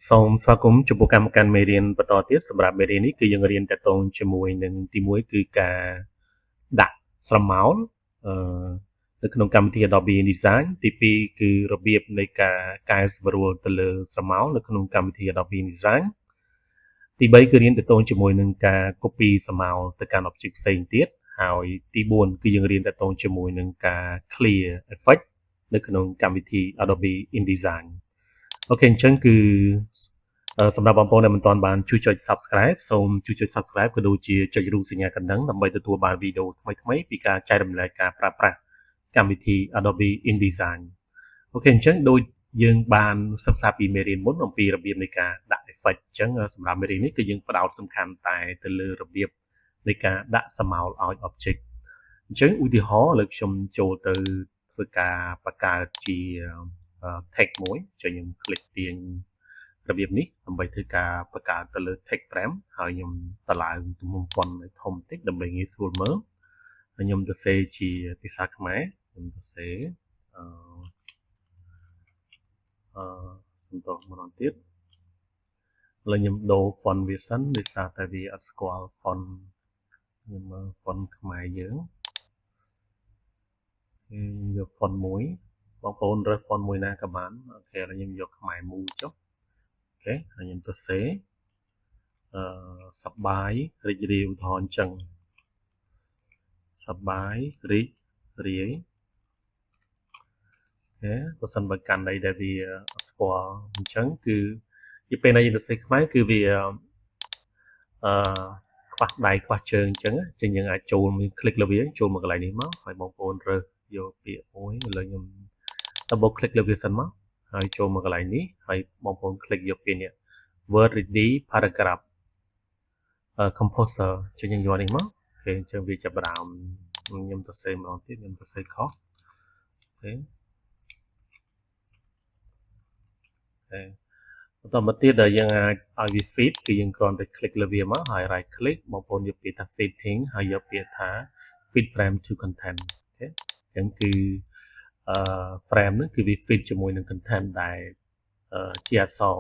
សូមស្វាគមន៍ចំពោះកម្មការមេរៀនបន្តទៀតសម្រាប់មេរៀននេះគឺយើងរៀនតាក់ទងជាមួយនឹងទី1គឺការដាក់ស្រមោលនៅក្នុងកម្មវិធី Adobe InDesign ទី2គឺរបៀបនៃការកែសម្រួលទៅលើស្រមោលនៅក្នុងកម្មវិធី Adobe InDesign ទី3គឺរៀនតាក់ទងជាមួយនឹងការ copy ស្រមោលទៅកាន់ object ផ្សេងទៀតហើយទី4គឺយើងរៀនតាក់ទងជាមួយនឹងការ clear effect នៅក្នុងកម្មវិធី Adobe InDesignអូខេអញ្ចឹងគឺសម្រាប់បងប្អូនដែលមិនទាន់បានជួយចុច Subscribe សូមជួយចុច Subscribe ក៏ដូចជាចុចរូបសញ្ញាកណ្ដឹងដើម្បីទទួលបានវីដេអូថ្មីៗពីការចែករំលែកការប្រើប្រាស់កម្មវិធី Adobe InDesign អូខេអញ្ចឹងដូចយើងបានសិក្សាពីមេរៀនមុនអំពីរបៀបនៃការដាក់ effect អញ្ចឹងសម្រាប់មេរៀននេះគឺយើងផ្ដោតសំខាន់តែទៅលើរបៀបនៃការដាក់ស្រមោលឲ្យ object អញ្ចឹងឧទាហរណ៍ឥឡូវខ្ញុំចូលទៅធ្វើការបង្កើតជា text មួយចុចខ្ញុំ click ទាញរបៀបនេះដើម្បីធ្វើការបង្កើតទៅលើ text frame ហើយខ្ញុំតម្លើងទំហំ font ឲ្យធំបន្តិចដើម្បីងាយស្រួលមើលហើយខ្ញុំសរសេរជាភាសាខ្មែរខ្ញុំសរសេរសំដៅម្ដងទៀតឥឡូវខ្ញុំដូរ font វាសិនដោយសារតែវាអត់ស្គាល់ font ខ្ញុំមើល font ខ្មែរយើងខ្ញុំយក font មួយបងប្អូនរើស font មួយណាក៏បានអូខេឥឡូវខ្ញុំយកខ្មែរមូលចុះអូខេហើយខ្ញុំសរសេរសប្បាយរីករាយឧទាហរណ៍អញ្ចឹងសប្បាយរីករាយអូខេបើសិនបើកាន់ន័យដែលវាស្គាល់អញ្ចឹងគឺពេលណាយើងសរសេរខ្មែរគឺវាខ្វះដៃខ្វះជើងអញ្ចឹងយើងអាចចូលមាន click លើវាចូលមកកន្លែងនេះមកហើយបងប្អូនរើសយកពាក្យមួយឥឡូវខ្ញុំ double click លើវាសិនមកហើយចូលមកកន្លែងនេះហើយបងប្អូន click យកពាក្យនេះ word ready paragraph composer ចឹងយើងយកនេះមកអូខេអញ្ចឹងវាចាប់ផ្ដើមខ្ញុំសរសេរម្ដងទៀតខ្ញុំសរសេរខុសអូខេបន្តមកទៀតដែលយើងអាចឲ្យវា fit គឺយើងគ្រាន់តែ click លើវាមកហើយ right click បងប្អូនយកពាក្យថា fitting ហើយយកពាក្យថា fit frame to content អូខេអញ្ចឹងគឺframe ហ្នឹងគឺវា fit ជាមួយនឹង content ដែលជាអក្សរ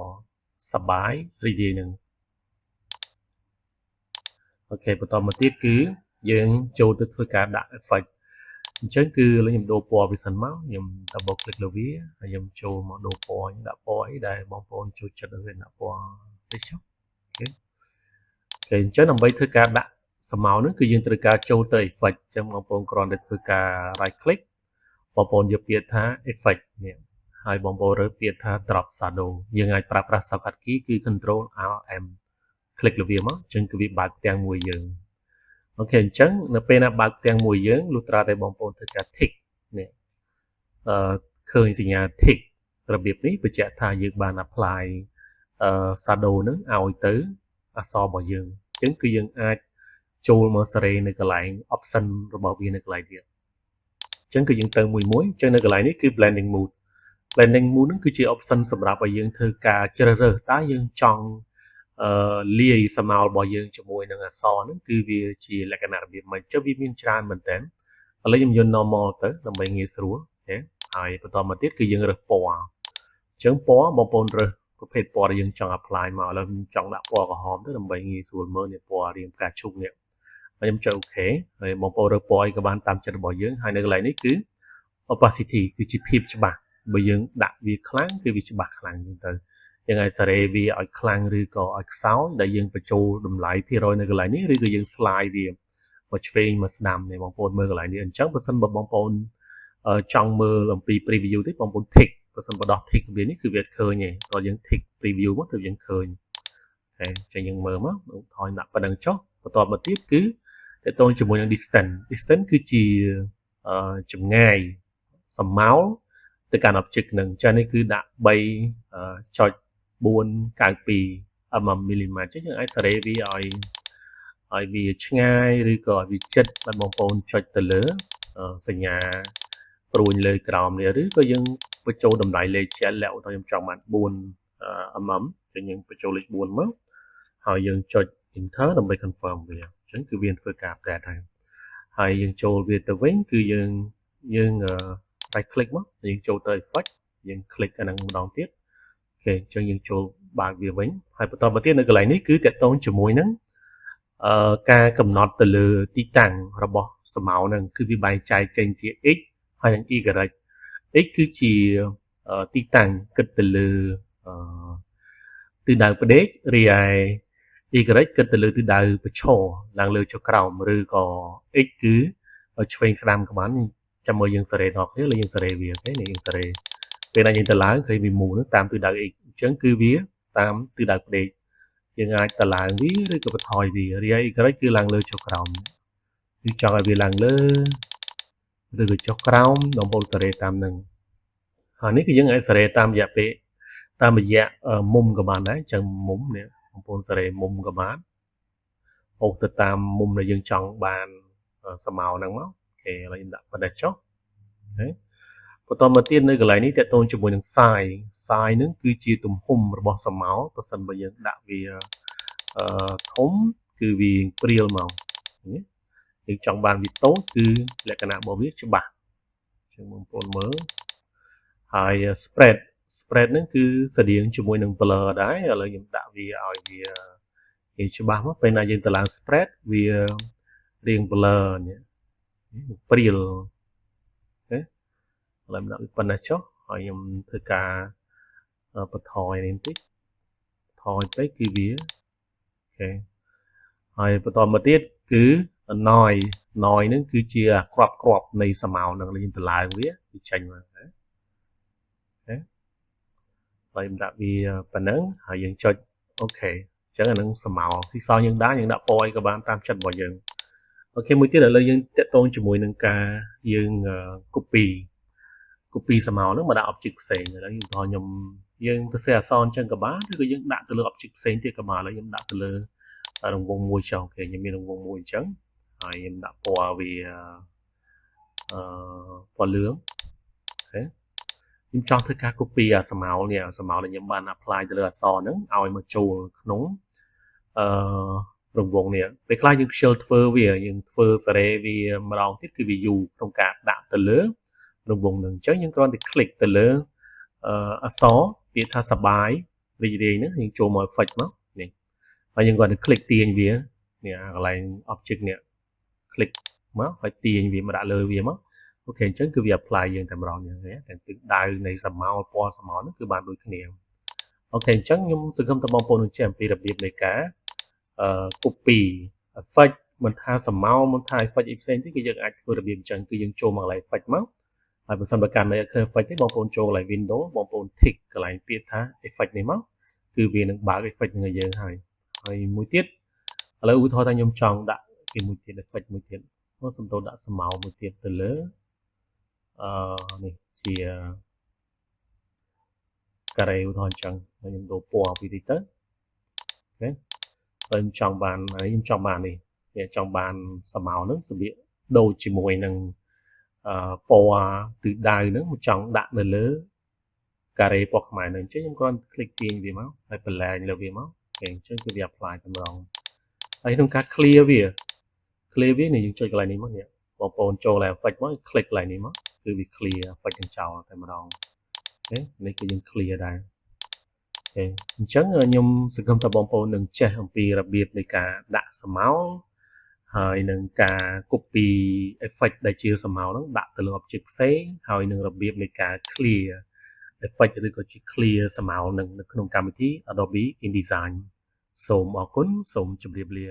សប្បាយរីករាយនឹងអូខេបន្តមកទៀតគឺយើងចូលទៅធ្វើការដាក់ effect អញ្ចឹងគឺឥឡូវខ្ញុំដូរពណ៌វាសិនមកខ្ញុំ double click លើវាហើយខ្ញុំចូលមកដូរពណ៌ដាក់ពណ៌អីដែលបងប្អូនចូលចិត្តឲ្យវាដាក់ពណ៌នេះចុះអូខេអញ្ចឹងដើម្បីធ្វើការដាក់ស្រមោលនោះគឺយើងត្រូវការចូលទៅ effect អញ្ចឹងបងប្អូនគ្រាន់តែធ្វើការ right click បងប្អូនយកពាក្យថា effect នេះហើយបងប្អូនរើសពាក្យថា drop shadow យើងអាចប្រើប្រាស់ shortcut key គឺ control alt m click លើវាមកអញ្ចឹងគឺវាបើកផ្ទាំងមួយយើងអូខេអញ្ចឹងនៅពេលណាបើកផ្ទាំងមួយយើងលុះត្រាតែបងប្អូនធ្វើការ tick នេះឃើញសញ្ញា tick របៀបនេះបញ្ជាក់ថាយើងបាន apply shadow នឹងឲ្យទៅអក្សររបស់យើងអញ្ចឹងគឺយើងអាចចូលមកសេរីនៅកន្លែង option របស់វានៅកន្លែងទៀតអញ្ចឹងគឺយើងទៅមួយអញ្ចឹងនៅកន្លែងនេះគឺ blending mode ហ្នឹងគឺជា option សម្រាប់ឲ្យយើងធ្វើការជ្រើសរើសតើយើងចង់លាយស្រមោលរបស់យើងជាមួយនឹងអក្សរហ្នឹងគឺវាជាលក្ខណៈរបៀបមិនចុះវាមានច្រើនមែនតើឥឡូវខ្ញុំយក normal ទៅដើម្បីងាយស្រួលអូខេហើយបន្តមកទៀតគឺយើងរើសពណ៌អញ្ចឹងពណ៌បងប្អូនរើសប្រភេទពណ៌ដែលយើងចង់ apply មកឥឡូវខ្ញុំចង់ដាក់ពណ៌ក្រហមទៅដើម្បីងាយស្រួលមើលនេះពណ៌រាងផ្កាឈូកនេះហើយខ្ញុំចុច OK ហើយបងប្អូនរើសពណ៌អីក៏បានតាមចិត្តរបស់យើងហើយនៅកន្លែងនេះគឺ opacity គឺជាភាពច្បាស់បើយើងដាក់វាខ្លាំងគឺវាច្បាស់ខ្លាំងជាងទៅយើងអាចសេរីវាឲ្យខ្លាំងឬក៏ឲ្យខ្សោយដែលយើងបញ្ចូលតម្លៃភាគរយនៅកន្លែងនេះឬក៏យើង slide វាមកឆ្វេងមកស្ដាំនេះបងប្អូនមើលកន្លែងនេះអញ្ចឹងបើសិនបើបងប្អូនចង់មើលអំពី preview ទេបងប្អូន tick បើសិនបើដោះ tick វានេះគឺវាអត់ឃើញទេតើយើង tick preview មកទៅយើងឃើញអូខេអញ្ចឹងយើងមើលមកថយដាក់ប៉ុណ្្នឹងចុះបន្តមកទៀតគឺតើតើជាមួយនឹង distance គឺជាចម្ងាយស្រមោលទៅកាន់ object នឹងអញ្ចឹងនេះគឺដាក់ 3.492 mm អញ្ចឹងយើងអាចសេរីវាឲ្យវាឆ្ងាយឬក៏ឲ្យវាជិតបើបងប្អូនចុចទៅលើសញ្ញាព្រួញលើក្រោមនេះឬក៏យើងបញ្ចូលតម្លៃលេខជាក់លាក់ទៅខ្ញុំចង់បាន4 mm អញ្ចឹងយើងបញ្ចូលលេខ4មកហើយយើងចុច enter ដើម្បី confirm វាអញ្ចឹងគឺវាធ្វើការ update ហើយយើងចូលវាទៅវិញគឺយើង right click មកយើងចូលទៅ effect យើង click អាហ្នឹងម្ដងទៀតអូខេអញ្ចឹងយើងចូល បើកវាវិញហើយបន្តមកទៀតនៅកន្លែងនេះគឺតកតងជាមួយនឹងការកំណត់ទៅលើទីតាំងរបស់ស្រមោលហ្នឹងគឺវាបែងចែកចេញជា x ហើយនិង y x គឺជាទីតាំងគិតទៅលើទិសដៅផ្ដេករីឯ y គិតទៅលើទិសដៅប្រឈរឡើងលើចុះក្រោមឬក៏ x គឺឆ្វេងស្ដាំក្បាលចាំមើលយើងសេរីដល់គ្នាលើយើងសេរីវាអូខេនេះយើងសេរីពេលណាយើងទៅឡើងឃើញវាមូលតាមទិសដៅ x អញ្ចឹងគឺវាតាមទិសដៅផ្ដេកយើងអាចទៅឡើងវាឬក៏បន្ថយវារីឯ y គឺឡើងលើចុះក្រោមគឺចង់ឲ្យវាឡើងលើឬក៏ចុះក្រោមបងប្អូនសេរីតាមនឹងហើយនេះគឺយើងអាចសេរីតាមរយៈពេលតាមរយៈមុំក៏បានដែរអញ្ចឹងមុំនេះបងប្អូនសេរីមុំក៏បានហូបទៅតាមមុំដែលយើងចង់បានស្រមោលហ្នឹងមកអូខេឥឡូវខ្ញុំដាក់ប៉ុណ្ណេះចុះអូខេបន្តមកទៀតនៅកន្លែងនេះតកតងជាមួយនឹង size ហ្នឹងគឺជាទំហំរបស់ស្រមោលបើសិនបើយើងដាក់វាធំគឺវាព្រាលមកយើងចង់បានវាតូចគឺលក្ខណៈរបស់វាច្បាស់អញ្ចឹងបងប្អូនមើលហើយ spread ហ្នឹងគឺស្តៀងជាមួយនឹង blur ដែរឥឡូវខ្ញុំដាក់វាឲ្យវាច្បាស់មកពេលណាយើងទៅឡើង spread វារៀង blur នេះព្រាលអូខេឥឡូវដាក់វាប៉ុណ្ណេះចុះហើយខ្ញុំធ្វើការបន្ថយនេះបន្តិចថយទៅគឺវាអូខេហើយបន្តមកទៀតគឺ noise ហ្នឹងគឺជាក្របនៃស្រមោលហ្នឹងយើងទៅឡើងវាចេញមកណាអូខេហើយខ្ញុំដាក់វាប៉ុណ្ណឹងហើយយើងចុចអូខេអញ្ចឹងអានឹងស្រមោលទីសល់យើងដាក់ពណ៌អីក៏បានតាមចិត្តរបស់យើងអូខេមួយទៀតឥឡូវយើងតាក់ទងជាមួយនឹងការយើង copy ស្រមោលហ្នឹងមកដាក់ object ផ្សេងឥឡូវខ្ញុំយើងទៅសេអក្សរអញ្ចឹងក៏បានឬក៏យើងដាក់ទៅលើ object ផ្សេងទៀតក៏បានឥឡូវខ្ញុំដាក់ទៅលើរង្វង់មួយចុះអូខេខ្ញុំមានរង្វង់មួយអញ្ចឹងហើយខ្ញុំដាក់ពណ៌វាពណ៌លឿងអូខេខ្ញុំចង់ធ្វើការ copy អាស្រមោលនេះអាស្រមោលដែលខ្ញុំបាន apply ទៅលើអក្សរហ្នឹងឲ្យមកចូលក្នុងរង្វង់នេះពេលខ្លះយើងខ្ជិលធ្វើវាយើងធ្វើសារ៉េវាម្ដងទៀតគឺវាយូរក្នុងការដាក់ទៅលើរង្វង់ហ្នឹងអញ្ចឹងយើងគ្រាន់តែ click ទៅលើអក្សរពាក្យថាសបាយរីករាយហ្នឹងយើងចូលមក effect មកនេះហើយយើងគ្រាន់តែ click ទាញវានេះកន្លែង object នេះ click មកហើយទាញវាមកដាក់លើវាមកអូខេអញ្ចឹងគឺវា apply យើងតែម្ដងហ្នឹងតែទិសដៅនៃស្រមោលពណ៌ស្រមោលហ្នឹងគឺបានដូចគ្នាអូខេអញ្ចឹងខ្ញុំសង្ឃឹមថាបងប្អូននឹងចេះអំពីរបៀបនៃការcopy effect មិនថាស្រមោលមិនថា effect ផ្សេងទៀតគឺយើងអាចធ្វើរបៀបអញ្ចឹងគឺយើងចូលមកកន្លែង effect មកហើយបើសិនបើកាន់នៅ effect ទេបងប្អូនចូលកន្លែង window បងប្អូន tick កន្លែងពាក្យថា effect នេះមកគឺវានឹងបើក effect នឹងឲ្យយើងហើយមួយទៀតឥឡូវឧទាហរណ៍ថាខ្ញុំចង់ដាក់គេមួយទៀត effect មួយទៀតមកសំដៅដាក់ស្រមោលមួយទៀតទៅលើនេះជាការ៉េឧទាហរណ៍អញ្ចឹងហើយខ្ញុំដូរពណ៌ពីតិចទៅអូខេហើយខ្ញុំចង់បាននេះចង់បានស្រមោលហ្នឹងរបៀបដូចជាមួយនឹងពណ៌ទិសដៅហ្នឹងមកចង់ដាក់នៅលើការ៉េពណ៌ខ្មែរហ្នឹងអញ្ចឹងខ្ញុំគ្រាន់ click ទាញវាមកហើយបន្លែងលើវាមកអូខេអញ្ចឹងគឺវា apply តែម្ដងហើយក្នុងការ clear វានេះយើងចុចកន្លែងនេះមកនេះបងប្អូនចូលកន្លែង effect មក click កន្លែងនេះមកគឺវា clear effect ទាំងចោលតែម្ដងអូខេនេះគឺយើង clear ដែរអូខេអញ្ចឹងខ្ញុំសង្ឃឹមថាបងប្អូននឹងចេះអំពីរបៀបនៃការដាក់ស្រមោលហើយនឹងការ copy effect ដែលជាស្រមោលហ្នឹងដាក់ទៅលើ object ផ្សេងហើយនឹងរបៀបនៃការ clear effect ឬក៏ជា clear ស្រមោលនឹងនៅក្នុងកម្មវិធី Adobe InDesign សូមអរគុណសូមជម្រាបលា